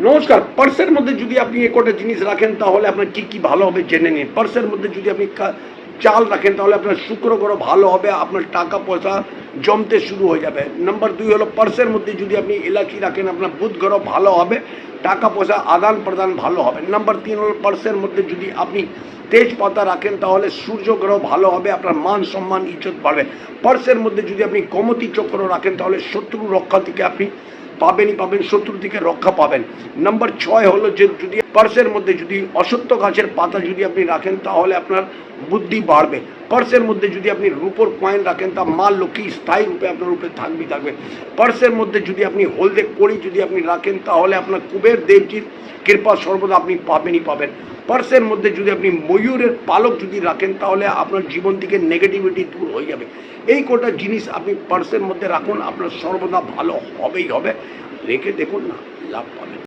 নমস্কার। পার্সের মধ্যে যদি আপনি এ কটা জিনিস রাখেন তাহলে আপনার কি কি ভালো হবে জেনে নিন। পার্সের মধ্যে যদি আপনি চাল রাখেন তাহলে আপনার শুক্র গ্রহ ভালো হবে, আপনার টাকা পয়সা জমতে শুরু হয়ে যাবে। নাম্বার 2 হলো পার্সের মধ্যে যদি আপনি এলাচি রাখেন আপনার বুধ গ্রহ ভালো হবে, টাকা পয়সা আদান প্রদান ভালো হবে। নাম্বার 3 হলো পার্সের মধ্যে যদি আপনি তেজপাতা রাখেন তাহলে সূর্য গ্রহ ভালো হবে, আপনার মান সম্মান ইজ্জত বাড়বে। পার্সের মধ্যে যদি আপনি গোমতী চক্র রাখেন তাহলে শত্রু রক্ষা থেকে আপনি পাবেনই পাবেন, শত্রু থেকে রক্ষা পাবেন। নাম্বার 6 হলো যে যদি পার্সের মধ্যে যদি অসত্য গাছের পাতা যদি আপনি রাখেন তাহলে আপনার বুদ্ধি বাড়বে। পার্সের মধ্যে যদি আপনি রূপোর কয়েন রাখেন তা মা লক্ষ্মী স্থায়ী রূপে আপনার রূপে থাকবে। পার্সের মধ্যে যদি আপনি হলদে কড়ি যদি আপনি রাখেন তাহলে আপনার কুবের দেবজির কৃপা সর্বদা আপনি পাবেনই পাবেন। পার্সের মধ্যে যদি আপনি ময়ূরের পালক যদি রাখেন তাহলে আপনার জীবন থেকে নেগেটিভিটি দূর হয়ে যাবে। এই কটা জিনিস আপনি পার্সের মধ্যে রাখুন, আপনার সর্বদা ভালো হবেই হবে। রেখে দেখুন না, লাভ পাবেন।